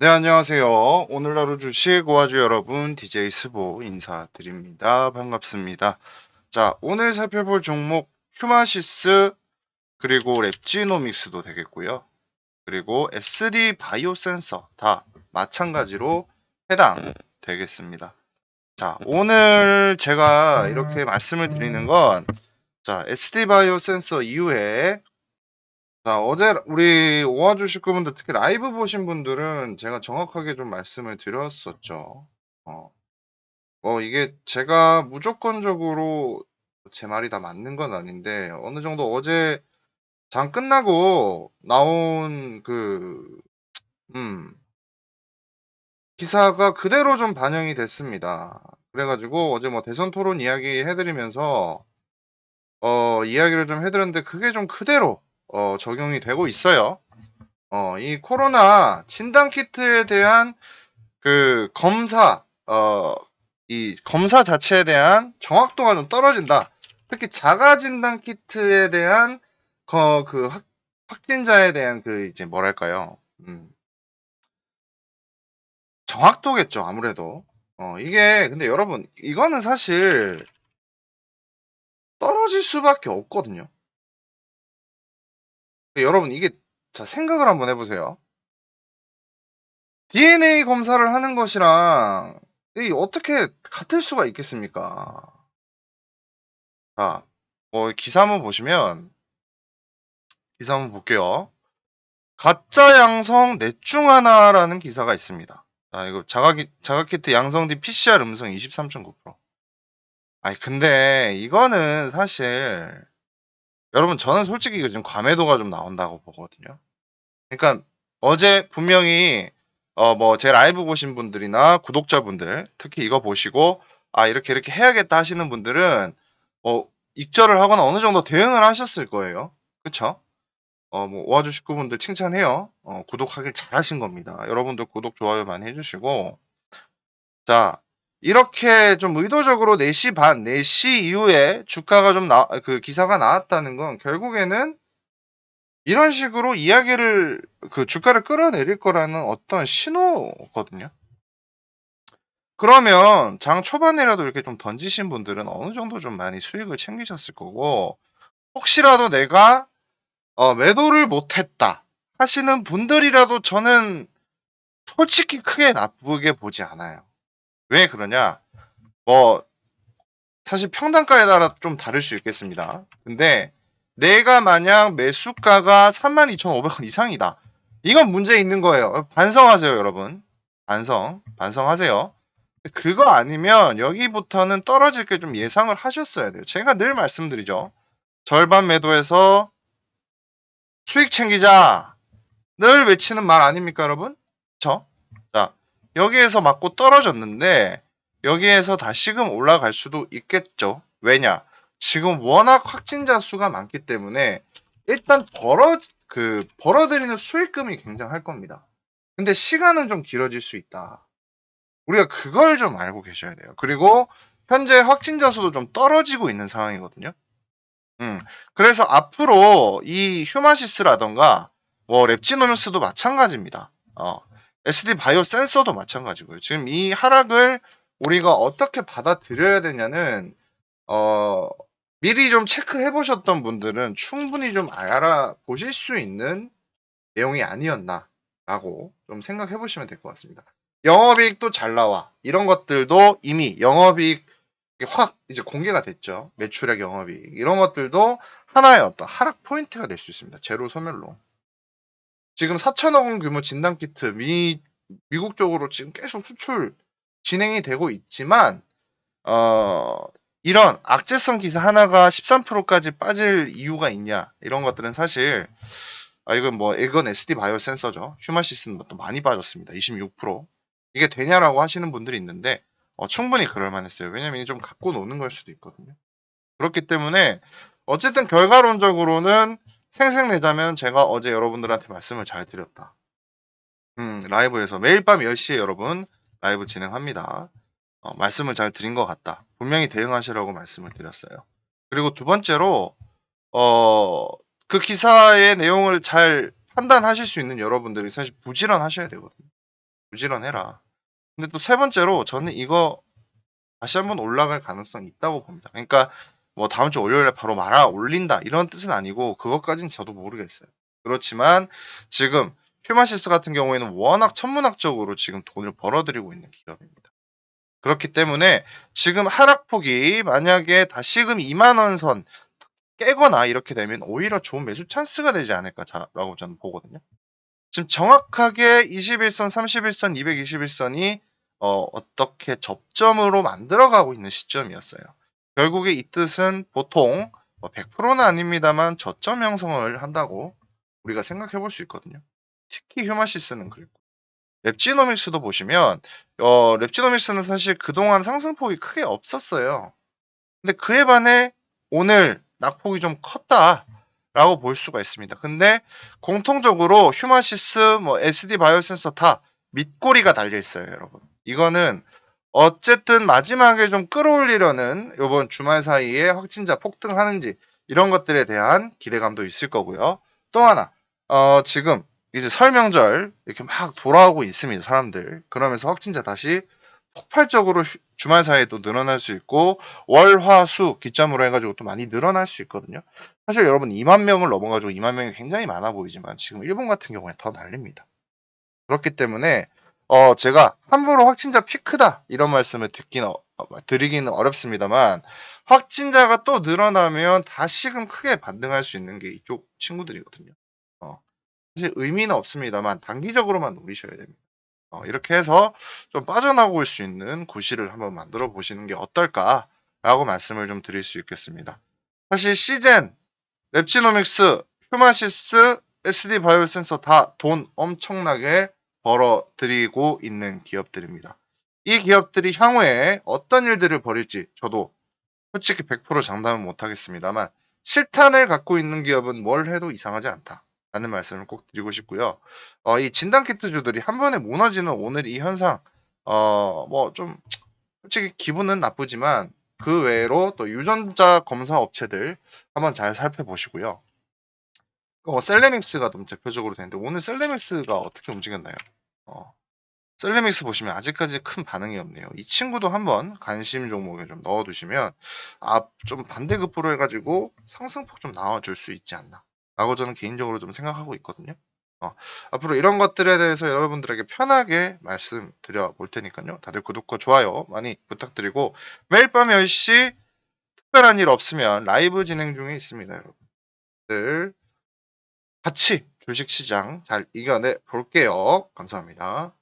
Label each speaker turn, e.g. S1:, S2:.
S1: 네, 안녕하세요. 오늘 하루 주식 고와주 여러분, DJ 스보 인사드립니다. 반갑습니다. 자, 오늘 살펴볼 종목 휴마시스 그리고 랩지노믹스도 되겠고요. 그리고 SD 바이오 센서 다 마찬가지로 해당되겠습니다. 자, 오늘 제가 이렇게 말씀을 드리는 건 자, SD 바이오 센서 이후에 자, 어제 우리 오아주 식구분들 특히 라이브 보신 분들은 제가 정확하게 좀 말씀을 드렸었죠. 어, 이게 제가 무조건적으로 제 말이 다 맞는 건 아닌데 어느 정도 어제 장 끝나고 나온 음, 기사가 그대로 좀 반영이 됐습니다. 그래가지고 어제 뭐 대선 토론 이야기 해드리면서 이야기를 좀 해드렸는데 그게 좀 그대로 적용이 되고 있어요. 이 코로나 진단 키트에 대한 검사, 이 검사 자체에 대한 정확도가 좀 떨어진다. 특히 자가 진단 키트에 대한 확진자에 대한 이제 뭐랄까요? 정확도겠죠, 아무래도. 이게 근데 여러분 이거는 사실 떨어질 수밖에 없거든요. 여러분 이게 자 생각을 한번 해보세요. DNA 검사를 하는 것이랑 이 어떻게 같을 수가 있겠습니까? 자, 기사 한번 보시면 기사 한번 볼게요. 가짜 양성 넷 중 하나라는 기사가 있습니다. 자, 이거 자가키트 양성 뒤 PCR 음성 23.9%. 아니 근데 이거는 사실 여러분 저는 솔직히 이거 지금 과매도가 좀 나온다고 보거든요. 그러니까 어제 분명히 뭐 제 라이브 보신 분들이나 구독자분들 특히 이거 보시고 아 이렇게 이렇게 해야겠다 하시는 분들은 익절을 하거나 어느 정도 대응을 하셨을 거예요. 그쵸? 뭐 오아주 식구분들 칭찬해요. 구독하길 잘하신 겁니다. 여러분들 구독 좋아요 많이 해주시고 자 이렇게 좀 의도적으로 4시 반, 4시 이후에 주가가 좀 기사가 나왔다는 건 결국에는 이런 식으로 이야기를 주가를 끌어내릴 거라는 어떤 신호거든요. 그러면 장 초반이라도 이렇게 좀 던지신 분들은 어느 정도 좀 많이 수익을 챙기셨을 거고 혹시라도 내가 매도를 못했다 하시는 분들이라도 저는 솔직히 크게 나쁘게 보지 않아요. 왜 그러냐? 뭐 사실 평단가에 따라 좀 다를 수 있겠습니다. 근데 내가 만약 매수가가 32,500원 이상이다. 이건 문제 있는 거예요. 반성하세요, 여러분. 반성하세요. 그거 아니면 여기부터는 떨어질 게 좀 예상을 하셨어야 돼요. 제가 늘 말씀드리죠. 절반 매도해서 수익 챙기자. 늘 외치는 말 아닙니까, 여러분? 저? 자, 여기에서 맞고 떨어졌는데 여기에서 다시금 올라갈 수도 있겠죠. 왜냐? 지금 워낙 확진자 수가 많기 때문에 일단 벌어들이는 수익금이 굉장할 겁니다. 근데 시간은 좀 길어질 수 있다. 우리가 그걸 좀 알고 계셔야 돼요. 그리고 현재 확진자 수도 좀 떨어지고 있는 상황이거든요. 그래서 앞으로 이 휴마시스라던가 뭐 랩지노믹스도 마찬가지입니다. SD 바이오 센서도 마찬가지고요. 지금 이 하락을 우리가 어떻게 받아들여야 되냐는 어, 미리 좀 체크해 보셨던 분들은 충분히 좀 알아보실 수 있는 내용이 아니었나라고 좀 생각해 보시면 될 것 같습니다. 영업이익도 잘 나와. 이런 것들도 이미 영업이익 확 이제 공개가 됐죠. 매출액 영업이익. 이런 것들도 하나의 어떤 하락 포인트가 될 수 있습니다. 제로 소멸로. 지금 4천억 원 규모 진단키트 미국 쪽으로 지금 계속 수출 진행이 되고 있지만 어, 이런 악재성 기사 하나가 13%까지 빠질 이유가 있냐 이런 것들은 사실 이건 SD 바이오 센서죠. 휴마시스는 또 많이 빠졌습니다. 26%. 이게 되냐라고 하시는 분들이 있는데 충분히 그럴 만했어요. 왜냐면 이게 좀 갖고 노는 걸 수도 있거든요. 그렇기 때문에 어쨌든 결과론적으로는 생색내자면 제가 어제 여러분들한테 말씀을 잘 드렸다. 라이브에서 매일 밤 10시에 여러분 라이브 진행합니다. 말씀을 잘 드린 것 같다. 분명히 대응하시라고 말씀을 드렸어요. 그리고 두 번째로 그 기사의 내용을 잘 판단하실 수 있는 여러분들이 사실 부지런하셔야 되거든요. 부지런해라. 근데 또 세 번째로 저는 이거 다시 한번 올라갈 가능성이 있다고 봅니다. 그러니까 뭐 다음 주 월요일에 바로 말아 올린다 이런 뜻은 아니고 그것까진 저도 모르겠어요. 그렇지만 지금 휴마시스 같은 경우에는 워낙 천문학적으로 지금 돈을 벌어들이고 있는 기업입니다. 그렇기 때문에 지금 하락폭이 만약에 다시금 2만 원 선 깨거나 이렇게 되면 오히려 좋은 매수 찬스가 되지 않을까라고 저는 보거든요. 지금 정확하게 21선, 31선, 221선이 어떻게 접점으로 만들어가고 있는 시점이었어요. 결국에 이 뜻은 보통 100%는 아닙니다만 저점 형성을 한다고 우리가 생각해 볼 수 있거든요. 특히 휴마시스는 그랬고. 랩지노믹스도 보시면 랩지노믹스는 사실 그동안 상승폭이 크게 없었어요. 근데 그에 반해 오늘 낙폭이 좀 컸다라고 볼 수가 있습니다. 근데 공통적으로 휴마시스, 뭐 SD 바이오센서 다 밑꼬리가 달려 있어요, 여러분. 이거는 어쨌든 마지막에 좀 끌어올리려는 이번 주말 사이에 확진자 폭등하는지 이런 것들에 대한 기대감도 있을 거고요. 또 하나, 지금 이제 설 명절 이렇게 막 돌아오고 있습니다, 사람들. 그러면서 확진자 다시 폭발적으로 주말 사이에 또 늘어날 수 있고 월, 화, 수 기점으로 해가지고 또 많이 늘어날 수 있거든요. 사실 여러분 2만 명을 넘어가지고 2만 명이 굉장히 많아 보이지만 지금 일본 같은 경우에 더 날립니다. 그렇기 때문에 제가 함부로 확진자 피크다 이런 말씀을 드리기는 어렵습니다만 확진자가 또 늘어나면 다시금 크게 반등할 수 있는 게 이쪽 친구들이거든요. 사실 의미는 없습니다만 단기적으로만 노리셔야 됩니다. 이렇게 해서 좀 빠져나올 수 있는 구실을 한번 만들어 보시는 게 어떨까라고 말씀을 좀 드릴 수 있겠습니다. 사실 시젠, 랩지노믹스, 휴마시스, SD 바이오센서 다 돈 엄청나게 벌어들이고 있는 기업들입니다. 이 기업들이 향후에 어떤 일들을 벌일지 저도 솔직히 100% 장담은 못하겠습니다만 실탄을 갖고 있는 기업은 뭘 해도 이상하지 않다. 라는 말씀을 꼭 드리고 싶고요. 이 진단키트주들이 한 번에 무너지는 오늘 이 현상, 뭐 좀 솔직히 기분은 나쁘지만 그 외로 또 유전자 검사 업체들 한번 잘 살펴보시고요. 셀레믹스가 좀 대표적으로 되는데 오늘 셀레믹스가 어떻게 움직였나요? 셀레믹스 보시면 아직까지 큰 반응이 없네요. 이 친구도 한번 관심 종목에 좀 넣어두시면 좀 반대급부로 해가지고 상승폭 좀 나와줄 수 있지 않나 라고 저는 개인적으로 좀 생각하고 있거든요. 앞으로 이런 것들에 대해서 여러분들에게 편하게 말씀드려 볼 테니까요. 다들 구독과 좋아요 많이 부탁드리고 매일 밤 10시 특별한 일 없으면 라이브 진행 중에 있습니다. 여러분들 같이 주식시장 잘 이겨내 볼게요. 감사합니다.